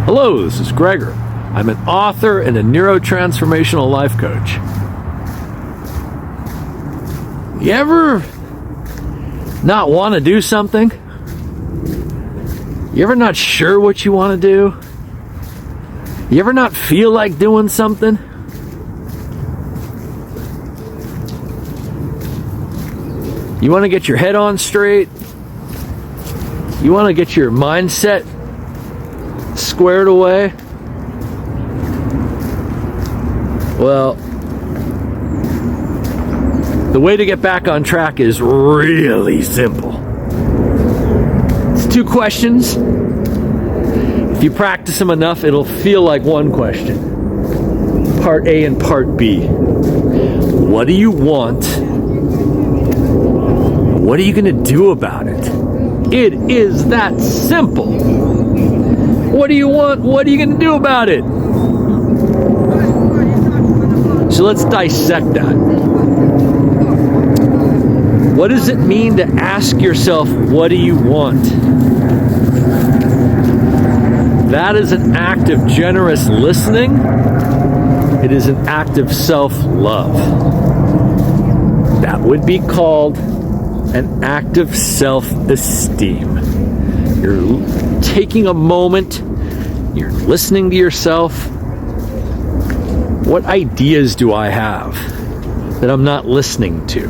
Hello, this is Gregor. I'm an author and a neurotransformational life coach. You ever not want to do something? You ever not sure what you want to do? You ever not feel like doing something? You want to get your head on straight? You want to get your mindset squared away? Well, the way to get back on track is really simple. It's 2 questions. If you practice them enough, it'll feel like one question. Part A and Part B. What do you want? What are you going to do about it? It is that simple. What do you want? What are you going to do about it? So let's dissect that. What does it mean to ask yourself, what do you want? That is an act of generous listening. It is an act of self-love. That would be called an act of self-esteem. You're taking a moment, you're listening to yourself. What ideas do I have that I'm not listening to?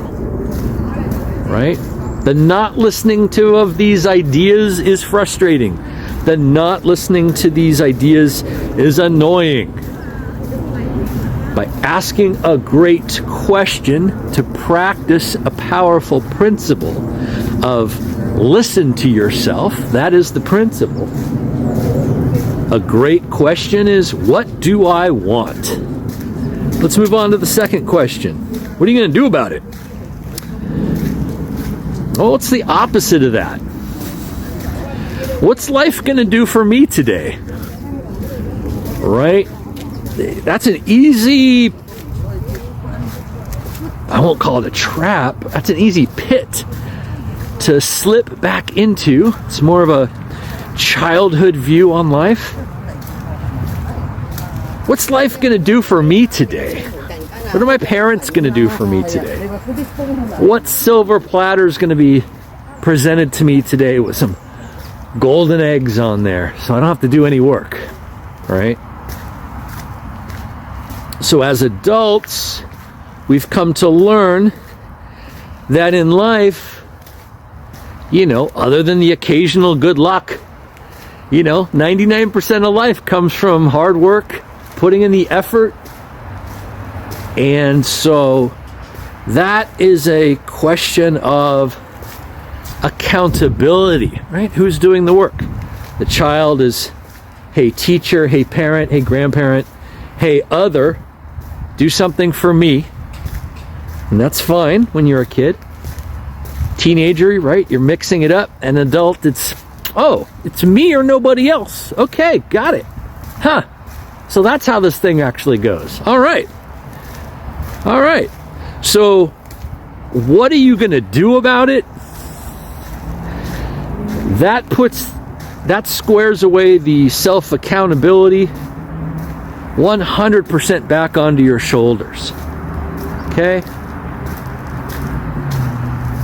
Right? The not listening to of these ideas is frustrating. The not listening to these ideas is annoying. By asking a great question to practice a powerful principle of listen to yourself, that is the principle. A great question is, what do I want? Let's move on to the second question. What are you going to do about it? Well, what's the opposite of that? What's life going to do for me today? Right? That's an easy, I won't call it a trap, that's an easy pit to slip back into. It's more of a childhood view on life. What's life going to do for me today? What are my parents going to do for me today? What silver platter is going to be presented to me today with some golden eggs on there so I don't have to do any work, right? So as adults, we've come to learn that in life, other than the occasional good luck, 99% of life comes from hard work, putting in the effort. And so that is a question of accountability, right? Who's doing the work? The child is, hey teacher, hey parent, hey grandparent, hey other, do something for me. And that's fine when you're a kid. Teenager, right? You're mixing it up. An adult, it's me or nobody else. Okay, got it. Huh. So that's how this thing actually goes. All right. So what are you going to do about it? That squares away the self-accountability 100% back onto your shoulders. Okay?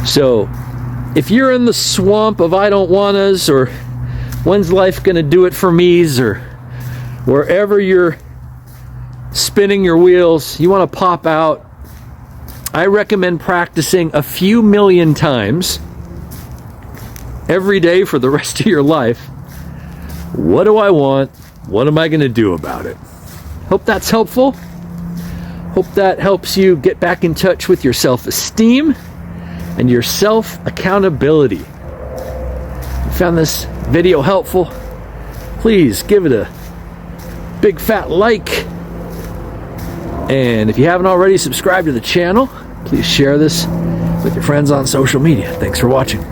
So, if you're in the swamp of I don't wannas, or when's life gonna do it for me's, or wherever you're spinning your wheels, you want to pop out, I recommend practicing a few million times every day for the rest of your life. What do I want? What am I going to do about it? Hope that's helpful. Hope that helps you get back in touch with your self-esteem and your self-accountability. If you found this video helpful, please give it a big fat like. And if you haven't already subscribed to the channel, please share this with your friends on social media. Thanks for watching.